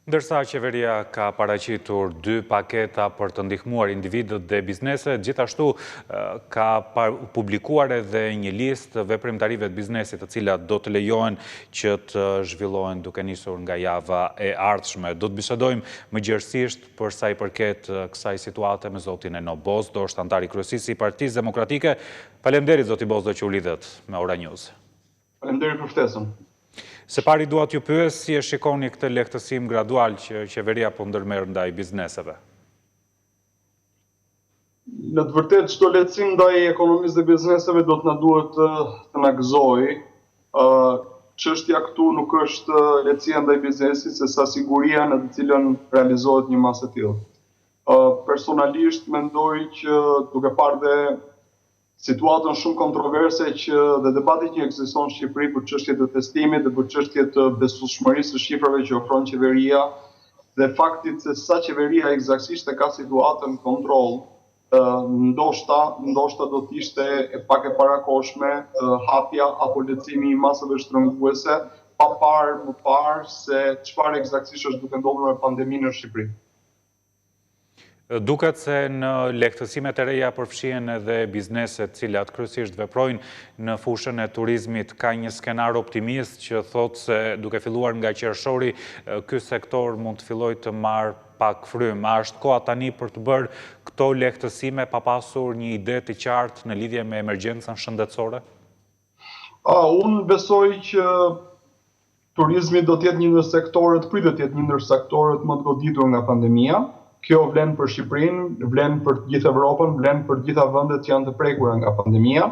Ndërsa qeveria ka paraqitur 2 paketa për të ndihmuar individët dhe bizneset, gjithashtu ka publikuar edhe një listë veprimtarive të biznesit të cilat do të lejohen që të zhvillohen duke nisur nga java e ardhshme. Do të bisedojmë më gjerësisht për sa i përket kësaj situate me zotin Eno Bozdo, është anëtari Kryesisë i Partisë Demokratike. Faleminderit zoti Bozdo që u lidhet me Ora News. Faleminderit për ftesën. Se pari dua t'ju pyes si e shikoni këtë lehtësim gradual që qeveria po ndërmerr ndaj bizneseve? Në të vërtetë çdo lehtësim ndaj ekonomisë dhe bizneseve do të na duhet të na gëzojë. Çështja këtu nuk është lehtësia ndaj biznesit, sesa siguria në të cilën realizohet një masë e tillë. Personalisht mendoj që duke parë dhe situatën shumë kontroverse dhe debatit që ekziston në Shqipëri për çështjet e testimit dhe për çështjet të besueshmërisë së shifrave që ofron qeveria dhe faktit se sa qeveria eksaktësisht e ka situatën në kontroll, ndoshta do të ishte pak e parakoshme hapja apo lehtësimi i masave shtrënguese pa parë më parë se çfarë eksaktësisht është duke ndodhur me pandeminë në Shqipëri. Duket se në lehtësimet e reja përfshihen edhe bizneset cilat kryesisht veprojnë në fushën e turizmit. Ka një skenar optimist që thotë se duke filluar nga qershori, ky sektor mund të fillojë të marrë pak frym. A është koha tani për të bërë këto lehtësime pa pasur një ide të qartë në lidhje me emergjencën shëndetësore? Unë besoj që turizmi do të jetë një ndër sektorët, pritet të jetë një ndër sektorët më të goditur nga pandemia. Kjo vlen për Shqipërinë, vlen për të gjithë Evropën, vlen për të gjitha vendet që janë të prekura nga pandemia.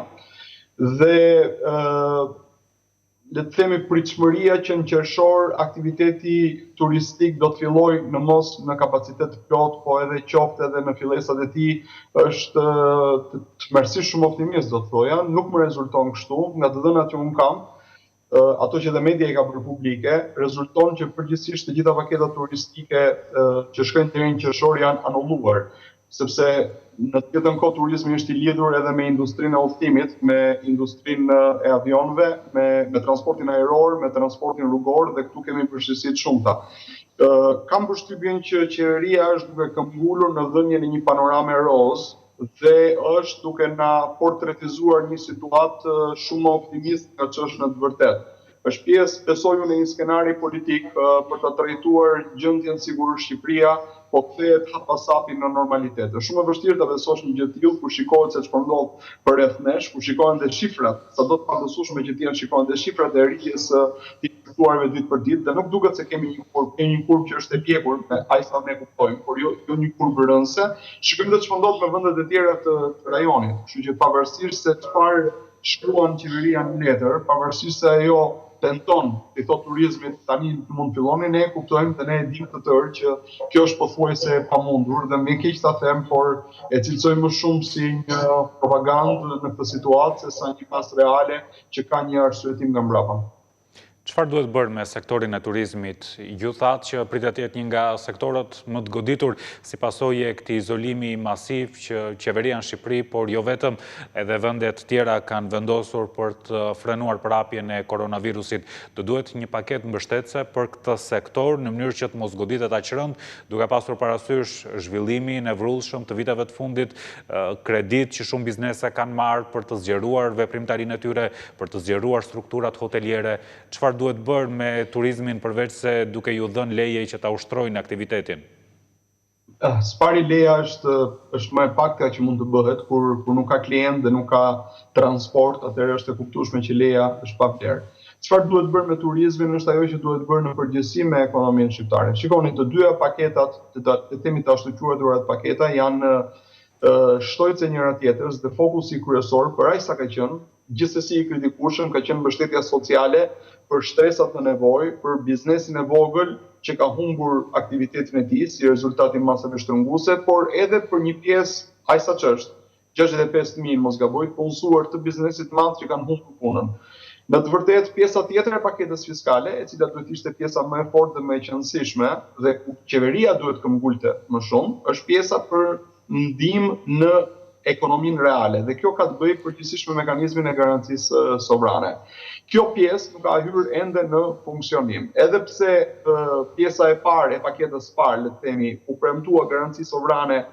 Dhe le të themi pritshmëria që në qershor aktiviteti turistik do të fillojë në kapacitet të plot, po edhe qoftë edhe në fillesat e tij është tmerrsisht shumë optimist do të thoja, nuk më rezulton kështu, nga të dhënat që unë kam. Ato që dhe media i ka bërë publike, rezulton që përgjithsisht të gjitha paketat turistike që shkojnë deri në qershor janë anulluar, sepse në të njëjtën kohë turizmi është i lidhur edhe me industrinë e udhëtimit, me industrinë e avionëve, me transportin ajror, me transportin rrugor dhe këtu kemi përgjegjësi të shumta. Kam përshtypjen që qeveria është duke këmbgulur në dhënien e një panorame roz dhe është duke na portretizuar një situatë shumë optimist nga ç'është në të vërtetë. Është pjesë, besoj unë, në një skenari politik për të trajtuar gjendjen sigurisht Shqipëria, po kthehet hap pas hapi në normalitet. Është shumë e vështirë ta besosh një gjë të tillë kur shikohet se ç'po ndodh përreth nesh, kur shikohen dhe shifrat, sado të pabesueshme që janë, shikohen dhe shifrat e rritjes së infektuarve ditë për ditë, dhe nuk duket se kemi një kurvë që është e pjekur, me aq sa ne kuptojmë, por jo një kurvë rënëse. Shikojmë dhe ç'po ndodh me vendet e tjera të rajonit. Kështu që pavarësisht se çfarë shkruan qeveria në letër, pavarësisht se ajo tenton, i thot turizmit, tani mund filloni, ne kuptojmë dhe ne e dimë të tërë që kjo është pothuajse e pamundur dhe më keq ta them, por e cilësoj më shumë si një propagandë në këtë situatë se sa një pas reale që ka një arsyetim nga mbrapa. Çfarë duhet bërë me sektorin e turizmit? Ju thatë që pritet të jetë një nga sektorët më të goditur si pasojë e këtij izolimi masiv që qeveria në Shqipëri, por jo vetëm, edhe vendet tjera kanë vendosur për të frenuar prapjen e koronavirusit. Do duhet një paketë mbështetëse për këtë sektor në mënyrë që të mos goditet aq rënd, duke pasur parasysh zhvillimin e vrullshëm të viteve të fundit, kredit që shumë biznese kanë marrë për të zgjeruar veprimtarinë e tyre, për të zgjeruar strukturat hoteliere. Çfarë duhet bërë me turizmin përveç se duke ju dhënë leje që ta ushtrojnë aktivitetin? Spari leja është më e pakta që mund të bëhet kur nuk ka klient dhe nuk ka transport, atëherë është e kuptueshme që leja është pa vlerë. Çfarë duhet bërë me turizmin është ajo që duhet bërë në përgjithësi me ekonominë shqiptare. Shikoni, të dyja paketat, të themi të ashtuquara paketa janë shtojtëse njëra tjetrës dhe fokusi kryesor për aq sa ka qenë, gjithsesi i kritikueshëm, ka qenë mbështetja sociale për shtresat në nevojë, për biznesin e vogël që ka humbur aktivitetin e tij si rezultat i masave shtrënguese, por edhe për një pjesë aq sa ç'është 65.000 mos gaboj punësuar të biznesit madh që kanë humbur punën. Në të vërtetë, pjesa tjetër e paketës fiskale, e cila duhet ishte pjesa më e fortë dhe më e qëndësishme dhe ku qeveria duhet këmbgulte më shumë, është pjesa për ndihmë në ekonominë reale, dhe kjo ka të bëjë përgjithsisht me mekanizmin e garancisë sovrane. Kjo pjesë nuk ka hyrë ende në funksionim. Edhe pse pjesa e parë e paketës parë, le të themi, u premtua garanci sovrane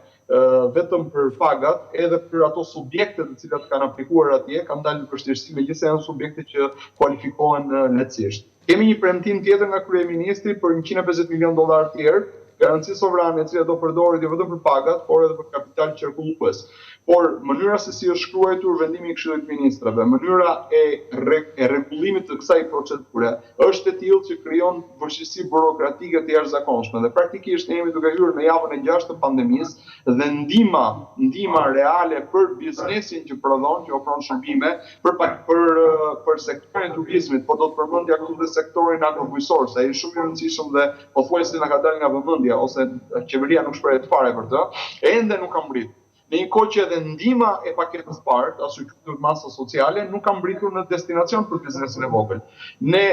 vetëm për pagat, edhe për ato subjekte të cilat kanë aplikuar atje, kanë dalë në vështirësi, megjithëse janë subjekte që kualifikohen lehtësisht. Kemi një premtim tjetër nga kryeministri për $150 milion të tjerë, garanci sovrane e cila do përdoret jo vetëm për pagat, por edhe për kapital qarkullues. Por mënyra se si është shkruar vendimi i Këshillit të Ministrave, mënyra e rregullimit të kësaj procedure është e tillë që krijon vështirësi burokratike të jashtëzakonshme dhe praktikisht ne jemi duke hyrë në javën e 6 të pandemisë dhe ndihma reale për biznesin që prodhon, që ofron shërbime, për sektorin e turizmit, por do të përmendja këtu dhe sektorin agrobujësor, sa ai shumë i rëndësishëm dhe pothuajse na ka dalë nga vëmendja ose qeveria nuk shprehet fare për të, ende nuk ka mbrit. Në një kohë që edhe ndihma e paketës parë, ashtu quajtur masa sociale, nuk ka mbritur në destinacion për biznesin e vogël. Ne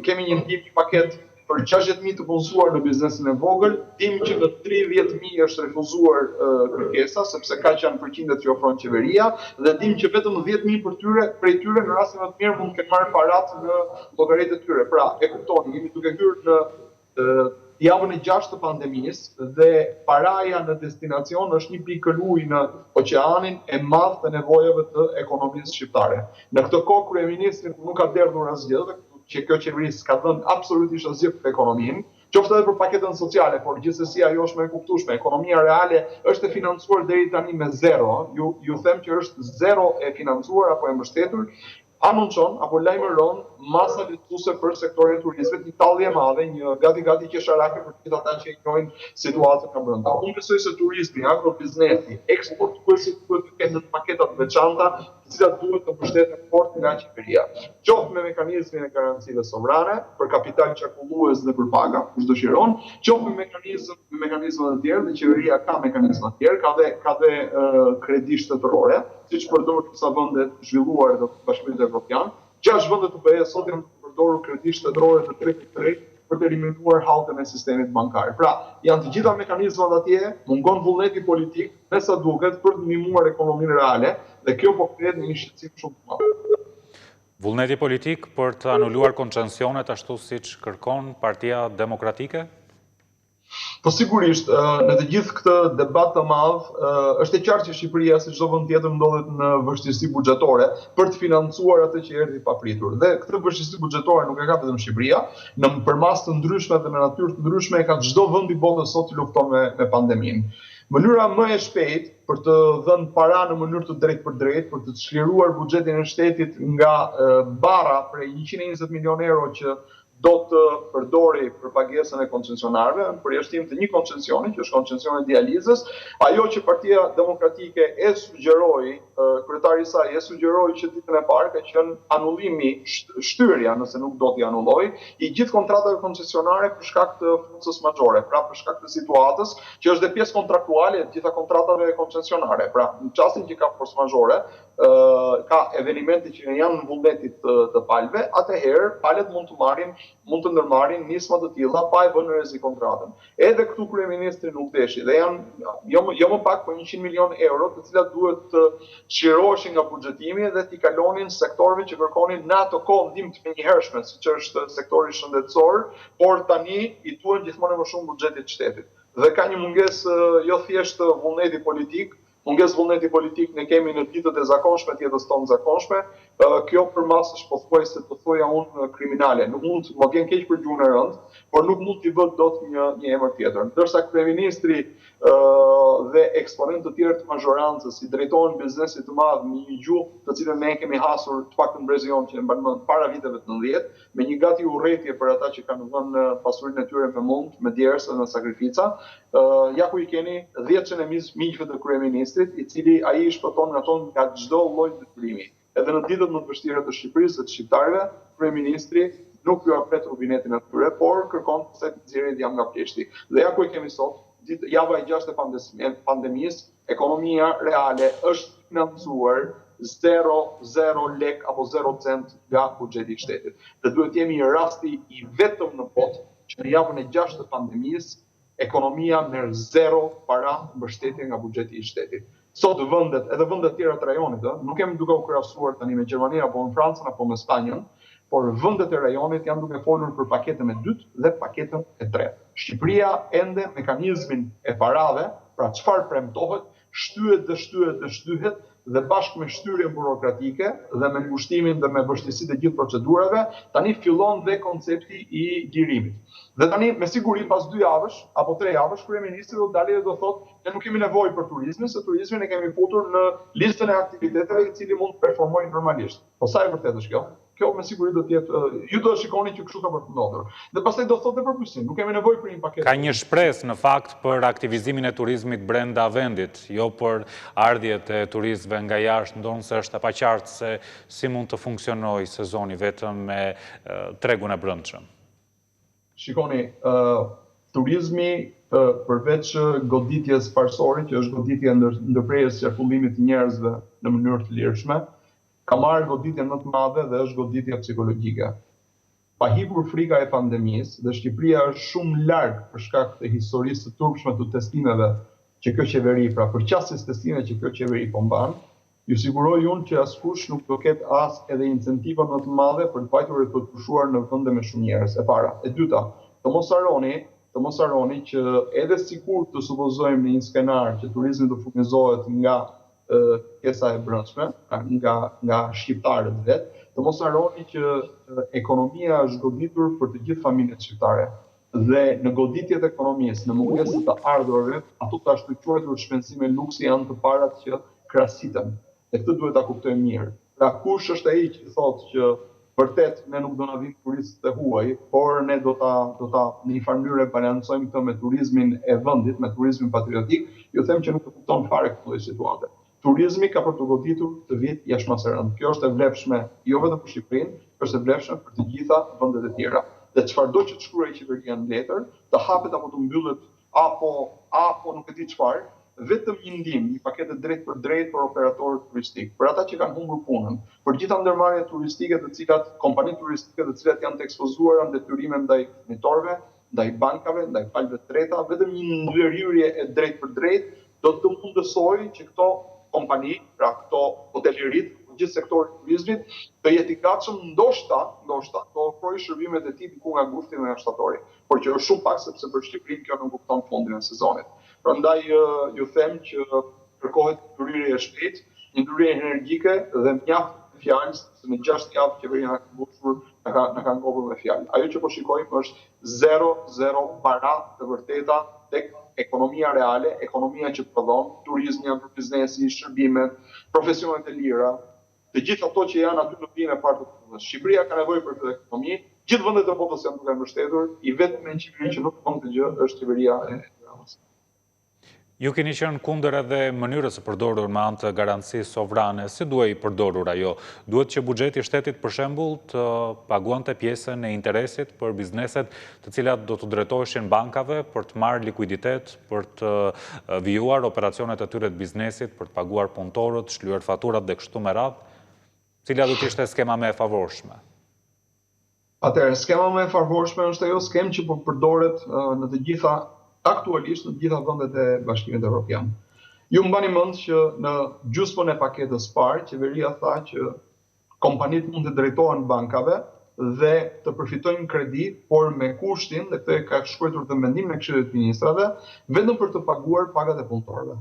kemi një ndihmë paketë për 60.000 të punësuar në biznesin e vogël, dim që në 30.000 është refuzuar kërkesa, sepse kaq janë përqindjet që ofron qeveria, dhe dim që vetëm 10.000 prej tyre në rastin më të mirë mund të kenë marrë paratë në llogaritë e tyre. Pra, e kuptoni, jemi duke hyrë në javën e 6 të pandemisë dhe paraja në destinacion është një pikë ujë në oqeanin e madh të nevojave të ekonomisë shqiptare. Në këtë kohë kryeministri nuk ka derdhur asgjë, që kjo qeveri s'ka dhënë absolutisht asgjë për ekonominë, qoftë edhe për paketën sociale, por gjithsesi ajo është më e kuptueshme. Ekonomia reale është e financuar deri tani me zero. Ju them që është zero e financuar apo e mbështetur. Anoncon apo lajmëron masa lehtësuese për sektorin e turizmit, një tallje e madhe, një gati qesharake për gjithë ata që i njohin situatën nga brenda. Unë besoj se turizmi, agrobiznesi, eksportuesit duhet të kenë paketa të veçanta, të cilat duhet të mbështeten fort nga qeveria. Qoftë me mekanizmin e garancive sovrane për kapital qarkullues dhe për paga, kush dëshiron, qoftë me mekanizma të tjerë, dhe qeveria ka mekanizma të tjerë, ka dhe kredi shtetërore, siç përdoret disa vende të zhvilluara të Bashkimit Evropian. 6 vende të BE-s sot janë përdorur kredi shtetërore të drejtë për të eliminuar hallkën e sistemit bankar. Pra, janë të gjitha mekanizmat atje, mungon vullneti politik, me sa duket për të ndihmuar ekonominë reale, dhe kjo po krijet një shqetësim shumë të madh. Vullneti politik për të anuluar koncesionet ashtu siç kërkon Partia Demokratike? Po sigurisht, në të gjithë këtë debat të madh, është e qartë që Shqipëria, si çdo vend tjetër, ndodhet në vështirësi buxhetore për të financuar atë që erdhi papritur. Dhe këtë vështirësi buxhetore nuk e ka vetëm Shqipëria, në përmas të ndryshme dhe në natyrë të ndryshme e ka çdo vend i botës sot që lufton me pandeminë. Mënyra më e shpejtë për të dhënë para në mënyrë të drejtë për drejtë, për të çliruar buxhetin e shtetit nga barra prej 120 milion euro që do të përdori për pagesën e koncesionarëve, në përjashtim të një koncesioni, që është koncesioni i dializës, ajo që Partia Demokratike e sugjeroi, kryetari i saj e sugjeroi që ditën e parë ka qenë anullimi, shtyrja, nëse nuk do t'i anulloj, i gjithë kontratave koncesionare për shkak të forcës magjore, pra për shkak të situatës, që është dhe pjesë kontraktuale e të gjitha kontratave koncesionare. Pra, në çastin që ka forcë magjore, ka evenimente që janë në vullnetit të palëve, atëherë palët mund të ndërmarrin nisma të tilla pa e vënë në rrezik kontratën. Edhe këtu kryeministri nuk deshi dhe janë jo më pak për 100 milion euro, të cilat duhet të çliroheshin nga buxhetimi dhe t'i kalonin sektorëve që kërkonin në ato kohë ndihmë të menjëhershme, siç është sektori shëndetësor, por tani i duhen gjithmonë më shumë buxhetit të shtetit. Dhe ka një mungesë jo thjesht vullneti politik, mungesë vullneti politik ne kemi në ditët e zakonshme të jetës tonë zakonshme, kjo përmas është pothuajse të thoja unë kriminale. Nuk mund, më vjen keq për gjuhën e rëndë, por nuk mund t'i vët dot një emër tjetër. Ndërsa kryeministri dhe eksponentë të tjerë të mazhorancës i drejtohen biznesit të madh me një gjuhë të cilën ne kemi hasur të paktën brezion që e mban mend para viteve të 90, me një gati urrëtie për ata që kanë dhënë pasurinë e tyre me mund, me djersë dhe sakrifica. Ja ku i keni 10 çenemis miqve të kryeministrit, i cili ai i shpëton nga çdo lloj detyrimi. Edhe në ditët më të vështira të Shqipërisë dhe të shqiptarëve, kryeministri nuk ju apret rubinetin atyre, por kërkon se nxjerrin jam nga pleshti. Dhe ja ku e kemi sot, java e 6 e pandemisë, ekonomia reale është financuar 0 lek apo 0 cent nga buxheti i shtetit. Dhe duhet jemi rasti i vetëm në botë që në javën e 6 të pandemisë ekonomia merr 0 para mbështetje nga buxheti i shtetit. Sot vendet, edhe vendet tjera të rajonit, nuk kemi duke u krahasuar tani me Gjermaninë apo me Francën apo me Spanjën, por vendet e rajonit janë duke folur për paketën e dytë dhe paketën e tretë. Shqipëria ende mekanizmin e parave, pra çfarë premtohet, shtyhet dhe bashkë me shtyrjen burokratike dhe me ngushtimin dhe me vështirësitë e gjithë procedurave, tani fillon dhe koncepti i lirimit. Dhe tani me siguri pas 2 javësh apo 3 javësh kryeministri do dalë dhe do thotë ne nuk kemi nevojë për turizmin, se turizmin e kemi futur në listën e aktiviteteve i cili mund të performojë normalisht. Po sa e vërtetë është kjo? Kjo me siguri do të jetë, ju do të shikoni që kështu ka përfunduar. Dhe pastaj do thotë përputhsim, nuk kemi nevojë për një paketë. Ka një shpresë në fakt për aktivizimin e turizmit brenda vendit, jo për ardhjet e turistëve nga jashtë, ndonse është e paqartë se si mund të funksionojë sezoni vetëm me tregun e brendshëm. Shikoni, turizmi përveç goditjes parsore, që është goditja ndërprerjes së qarkullimit të njerëzve në mënyrë të lirshme, ka marrë goditjen më të madhe dhe është goditja psikologjike. Pa hikur frika e pandemisë dhe Shqipëria është shumë larg për shkak të historisë së turpshme të testimeve që kjo qeveri, pra përqasjes testimeve që kjo qeveri po mban, ju siguroj unë që askush nuk do ketë as edhe incentiva më të madhe për të vajtur e të pushuar në vende me shumë njerëz. E para. E dyta, të mos harroni që edhe sikur të supozojmë në një skenar që turizmi do furnizohet nga pjesa e brendshme, nga shqiptarët vetë, të mos harroni që ekonomia është goditur për të gjithë familjet shqiptare. Dhe në goditjet e ekonomisë, në mungesën të ardhurave, ato të ashtu quajtur shpenzime luksi janë të parat që krahasiten. E këtë duhet ta kuptojmë mirë. Pra kush është ai që thotë që vërtet ne nuk do na vinë turistët e huaj, por ne do ta në një farë mënyrë balancojmë këtë me turizmin e vendit, me turizmin patriotik, ju them që nuk e kupton fare këtë lloj situate. Turizmi ka për të goditur të vit jashtëmasë rënd. Kjo është e vlefshme jo vetëm për Shqipërinë, është e vlefshme për të gjitha vendet e tjera. Dhe çfarëdo që të shkruajë qeveria në letër, të hapet apo të mbyllet apo nuk e di çfarë, vetëm një ndihmë, një paketë drejt për drejt për operatorët turistik, për ata që kanë humbur punën, për gjitha ndërmarrjet turistike kompanitë turistike të cilat janë të ekspozuara në detyrime ndaj mitorëve, ndaj bankave, ndaj palëve të treta, vetëm një ndërhyrje e drejt për drejt do të mundësojë që këto kompani, pra këto hotelerit, gjithë sektori i turizmit, të jetë i gatshëm ndoshta të ofrojë shërbimet e tij diku nga gushti dhe nga shtatori, por që është shumë pak sepse për Shqipërinë kjo nuk kupton fundin e sezonit. Prandaj ju them që kërkohet ndryrje e shpejtë, një ndryrje energjike dhe mjaft fjalë, se në 6 javë qeveria ka mbushur, na ka ngopur me fjalë. Ajo që po shikojmë është zero para të vërteta tek ekonomia reale, ekonomia që prodhon, turizmi, biznesi, shërbimet, profesionet e lira, të gjithë ato që janë aty në pinë e parë të punës. Shqipëria ka nevojë për këtë ekonomi, gjithë vendet e botës janë duke mbështetur, i vetmi qeveri që nuk bën këtë gjë është qeveria e Tiranës. Ju keni qenë kundër edhe mënyrës së përdorur me anë të garancisë sovrane, si duhet i përdorur ajo? Duhet që buxheti i shtetit për shembull të paguante pjesën e interesit për bizneset të cilat do të drejtoheshin bankave për të marrë likuiditet, për të vijuar operacionet e tyre të biznesit, për të paguar punëtorët, shlyer faturat dhe kështu me radhë? Cila do të ishte skema më e favorshme? Atëherë, skema më e favorshme është ajo skemë që po përdoret në të gjitha aktualisht në gjitha vendet e Bashkimit Evropian. Ju mbani mend që në gjysmën e paketës parë, qeveria tha që kompanitë mund të drejtohen bankave dhe të përfitojnë kredi, por me kushtin, dhe këtë ka shkruar të mendimin e Këshillit të Ministrave, vetëm për të paguar pagat e punëtorëve.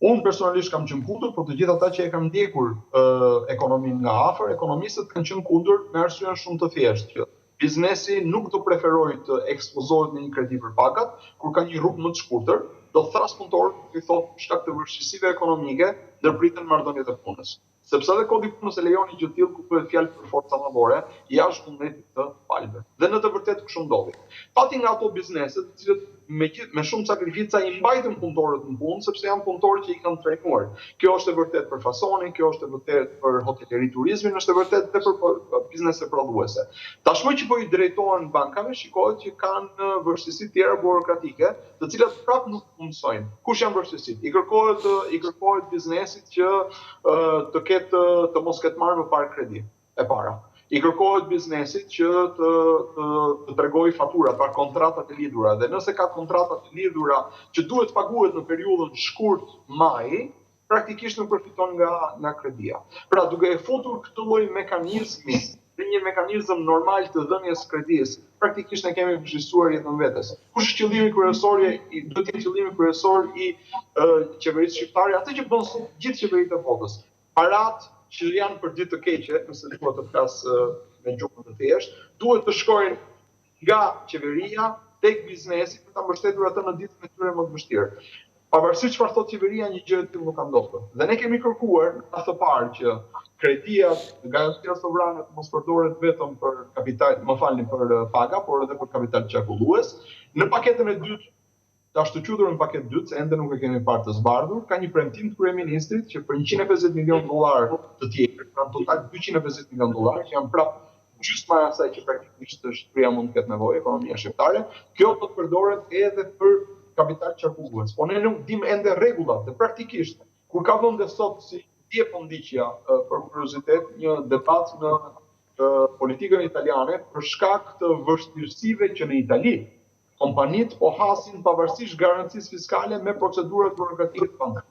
Unë personalisht kam qenë kundër, por të gjithë ata që e kanë ndjekur ekonominë nga afër, ekonomistët kanë qenë kundër me arsye shumë të thjeshtë që biznesi nuk do preferoj të ekspozohet në një kredi për pagat, kur ka një rrugë më të shkurtër, do thras punëtorët, i thotë shkak të vështirësive ekonomike, ndërpritën marrëdhëniet e punës. Sepse edhe kodi punës e lejoni që tillë kuptohet fjalë për forca madhore, jashtë vullnetit të palëve. Dhe në të vërtetë kështu ndodhi. Pati nga ato biznese, të cilët me shumë sakrifica i mbajtën punëtorët në punë, sepse janë punëtorë që i kanë trajnuar. Kjo është e vërtetë për fasonin, kjo është e vërtetë për hoteleri turizmin, është e vërtetë edhe për biznese prodhuese. Tashmë që po i drejtohen bankave, shikohet që kanë vështirësi tjera burokratike, të cilat prapë nuk punësojnë. Kush janë vështirësitë? I kërkohet biznesit që të mos ketë marrë më parë kredi e para. I kërkohet biznesit që të tregojë faturat, pra kontratat e lidhura. Dhe nëse ka kontratat e lidhura që duhet paguhet në periudhën shkurt maj, praktikisht nuk përfiton nga kredia. Pra, duke e futur këtë lloj mekanizmi, dhe një mekanizëm normal të dhënies kredisë, praktikisht ne kemi vëzhgjuar jetën vetes. Kush është qëllimi kryesor do të jetë qëllimi kryesor i qeverisë shqiptare, atë që bën gjithë qeveritë e botës. Paratë që janë për ditë të keqe, nëse duhet të flas me gjuhën të thjeshtë, duhet të shkojnë nga qeveria tek biznesi për ta mbështetur atë në ditën e tyre më të vështirë. Pavarësisht çfarë thotë qeveria, një gjë e tillë nuk ka ndodhur. Dhe ne kemi kërkuar në të parë që kredia, garancia sovrane të mos përdoret vetëm për kapital, për paga, por edhe për kapital çarkullues. Në paketën e dytë, të ashtu quajtur në paketë dytë, se ende nuk e kemi parë të zbardhur, ka një premtim të kryeministrit që për $150 milion të tjerë, pra në total $250 milion, që janë prapë gjysma e asaj që praktikisht shtëpia mund të ketë nevojë, ekonomia shqiptare, kjo do të përdoret edhe për kapital çarkullues. Po ne nuk dim ende rregullat dhe praktikisht kur ka vende sot si dje po ndiqja për kuriozitet një debat në politikën italiane për shkak të vështirësive që në Itali kompanitë po hasin pavarësisht garancisë fiskale me procedurat burokratike të pandë.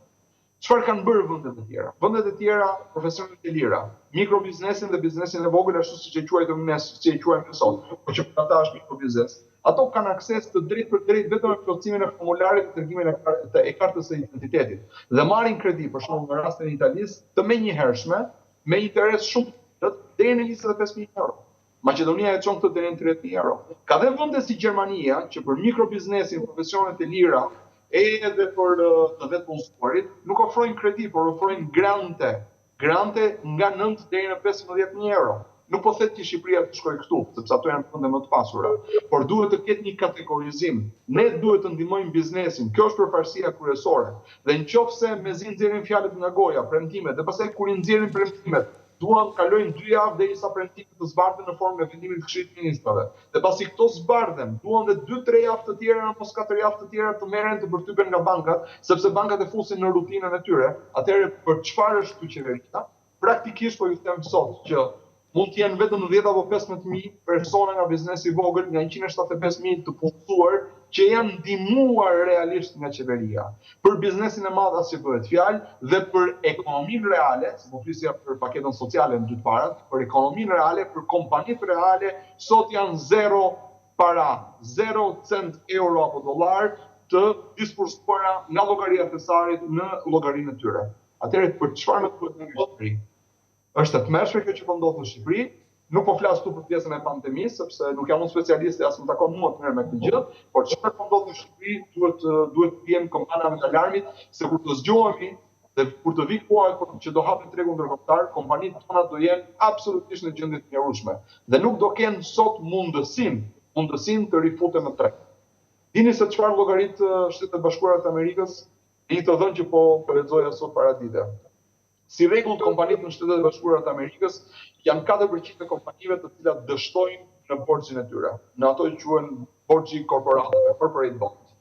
Çfarë kanë bërë vendet e tjera? Vendet e tjera, profesionet e lira, mikrobiznesin dhe biznesin e vogël ashtu siç e quajmë ne, siç e quajmë sot, por që për ata është mikrobiznes. Ato kanë akses të drejt për drejt vetëm në plotësimin e formularit të tregimit e kartës së identitetit. Dhe marrin kredi, për shembull në rastin e Italisë, të menjëhershme, me interes shumë të deri në 25.000 euro. Maqedonia e çon këtë deri në 30.000 euro. Ka dhe vende si Gjermania që për mikrobiznesin, profesionet e lira, edhe për të vetë punësuarit, nuk ofrojnë kredi, por ofrojnë grante nga 9 deri në 15.000 euro. Nuk po them që Shqipëria të shkojë këtu, sepse ato janë vende më të pasura, por duhet të ketë një kategorizim. Ne duhet të ndihmojmë biznesin. Kjo është përparësia kryesore. Dhe nëse mezi nxjerrin fjalët nga goja, premtimet, dhe pastaj kur i nxjerrin premtimet, duan kalojnë 2 javë derisa premtimet të zbardhen në formë me vendimin e Këshillit të Ministrave. Dhe pasi këto zbardhen, duan dhe 2-3 javë të tjera apo 4 javë të tjera të merren të përtypen nga bankat, sepse bankat e fusin në rutinën e tyre. Atëherë për çfarë është ky qeveria? Praktikisht po ju them sot që mund të jenë vetëm 10 apo 15.000 persona nga biznesi i vogël, nga 175.000 të punësuar që janë ndihmuar realisht nga qeveria. Për biznesin e madh as që bëhet fjalë dhe për ekonominë reale, se po flisja për paketën sociale në dytë parat, për ekonominë reale, për kompanitë reale, sot janë zero para, 0 cent euro apo dollar të disbursuara nga llogaria e thesarit në llogarinë e tyre. Atëherë për çfarë nuk duhet të bëhet? Është e tmerrshme kjo që po ndodh në Shqipëri. Nuk po flas këtu për pjesën e pandemisë, sepse nuk jam unë specialist, as më takon mua të merrem me këtë gjë, por çfarë po ndodh në Shqipëri duhet të vijmë kampanave të alarmit, se kur të zgjohemi dhe kur të vijë koha që do hapet tregu ndërkombëtar, kompanitë tona do jenë absolutisht në gjendje të mjarueshme dhe nuk do kenë sot mundësinë të rifuten në treg. Dini se çfarë llogarit Shtetet e Bashkuara të Amerikës, një të dhënë që po lexoja sot paradite. Si rregull, kompanitë në Shtetet e Bashkuara të Amerikës janë 4% e kompanive të cilat dështojnë në borxhin e tyre, në ato që quhen borxhi korporatëve, corporate bonds.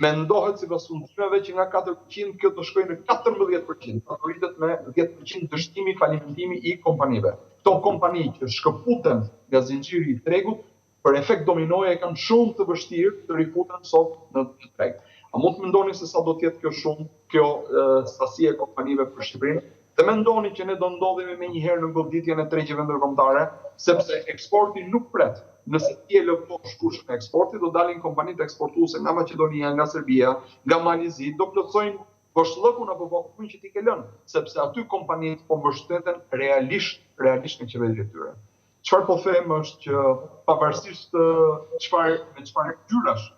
Mendohet sipas fundimeve që nga 4% kjo do shkojë në 14%, ato rritet me 10% dështimi falimentimi i kompanive. Këto kompani që shkëputen nga zinxhiri i tregut, për efekt dominoje kanë shumë të vështirë të rifuten sot në treg. A mund të mendoni se sa do të jetë kjo sasi e kompanive për Shqipërinë? Dhe mendoni që ne do ndodhemi menjëherë në goditjen e tregjeve ndërkombëtare, sepse eksporti nuk pret. Nëse ti e lëvdosh kushtin e eksportit, do dalin kompanitë eksportuese nga Maqedonia, nga Serbia, nga Malizi, do plotësojnë boshllëkun apo vokun që ti ke lënë, sepse aty kompanitë po mbështeten realisht në qeveritë e tyre. Çfarë po them është që pavarësisht me çfarë ngjyrash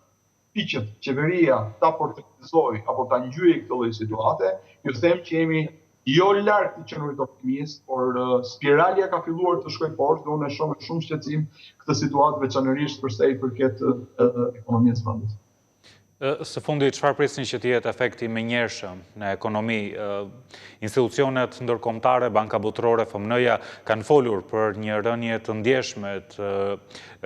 piqet qeveria ta portretizojë apo ta ngjyejë këtë lloj situate, ju them që jemi jo larg të qenurit optimist, por spiralja ka filluar të shkojë poshtë dhe unë e shoh me shumë shqetësim këtë situatë veçanërisht për sa i përket ekonomisë së vendit. Së fundi, çfarë prisni që të jetë efekti menjëhershëm në ekonomi? Institucionet ndërkombëtare, Banka Botërore, FMN-ja kanë folur për një rënje të ndjeshme të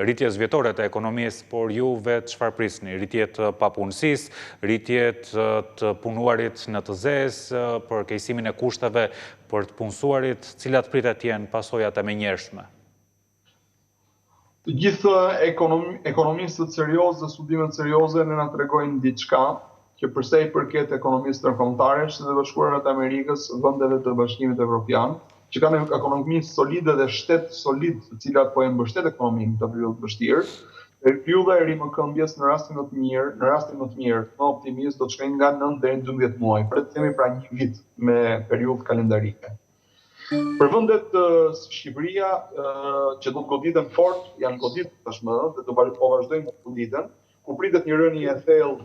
rritjes vjetore të ekonomisë, por ju vetë çfarë prisni? Rritje të papunësisë, rritje të punuarit në të zezë, për keqësimin e kushteve për të punësuarit, cilat pritet të jenë pasojat e menjëhershme? Të gjithë ekonomistët serioz dhe studimet serioze ne na tregojnë diçka, që përsa i përket ekonomisë ndërkombëtare, Shtetet e Bashkuara të Amerikës, vendeve të Bashkimit Evropian, që kanë ekonomi solide dhe shtet solid, të cilat po e mbështet ekonominë në të periudhë të vështirë. Periudha e rimëkëmbjes në rastin më të mirë, më optimist, do të shkojnë nga 9 deri në 12 muaj, për të themi pra 1 vit me periudhë kalendarike. Për vendet si Shqipëria, që do të goditen fort, janë goditur tashmë dhe do po vazhdojnë të goditen, ku pritet një rënje e thellë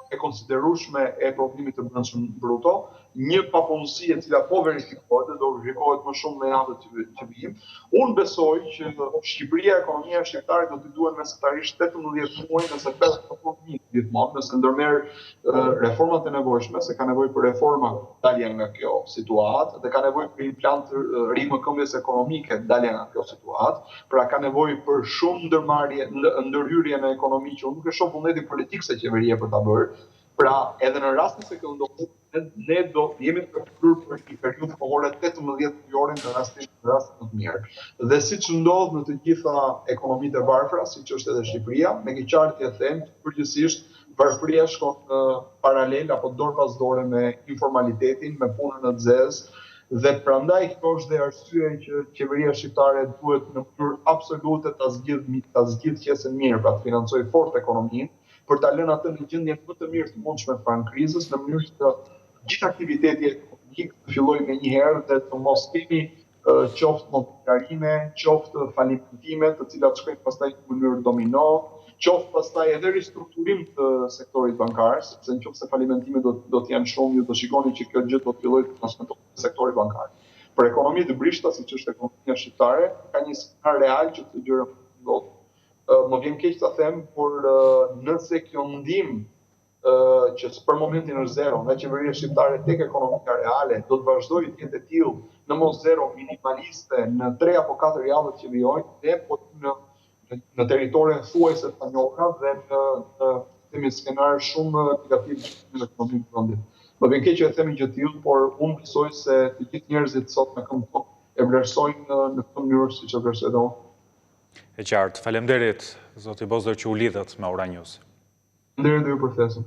e konsiderueshme e prodhimit të brendshëm bruto, një papunësi e cila po verifikohet dhe do verifikohet më shumë në javët që vijnë. Unë besoj që Shqipëria, ekonomia shqiptare do t'i duhen mesatarisht 18 muaj nëse gjithmonë, nëse ndërmerr reformat e nevojshme, se ka nevojë për reforma dalje nga kjo situatë, dhe ka nevojë për një plan të rimëkëmbjes ekonomike dalje nga kjo situatë, pra ka nevojë për shumë ndërhyrje në ekonomi që unë nuk e shoh vullnetin politik se qeveria për ta bërë. Pra, edhe në rastin se kjo ndodh, ne do jemi të përfituar për një periudhë kohore 18 mujore në rastin më të mirë. Dhe siç ndodh në të gjitha ekonomitë e varfra, siç është edhe Shqipëria, me ke qartë t'ia them, përgjithsisht varfëria shkon paralel apo dorë pas dore me informalitetin, me punën e zezë, dhe prandaj kjo është dhe arsye që qeveria shqiptare duhet në mënyrë absolute ta zgjidh qesen mirë, pra të financojë fort ekonominë, për ta lënë atë në gjendjen më të mirë të mundshme pranë krizës, në mënyrë që gjithë aktiviteti ekonomik të fillojë menjëherë dhe të mos kemi qoftë mobilizime, qoftë falimentime, të cilat shkojnë pastaj në mënyrë domino, qoftë pastaj edhe ristrukturim të sektorit bankar, sepse nëse falimentimet do të jenë shumë, ju do shikoni që kjo gjë do të fillojë të transmetohet në sektorin bankar. Për ekonomi të brishta, siç është ekonomia shqiptare, ka një skenar real që këtë gjëra ndodh. Më vjen keq ta them, por nëse kjo ndihmë që për momentin është zero nga qeveria shqiptare tek ekonomika reale do të vazhdojë të jetë e tillë në mos zero minimaliste në 3 apo 4 javët që vijojnë, dhe po në territorin thuajse të njohura dhe në skenar shumë negativ në ekonominë të vendit. Më vjen keq që e themi gjë të tillë, por unë besoj se të gjithë njerëzit sot në këmbë e vlerësojnë në këtë mënyrë siç e vlerësoj edhe unë. E qartë, faleminderit, zoti Bozdo që u lidhët me Ora News. Faleminderit ju për ftesën.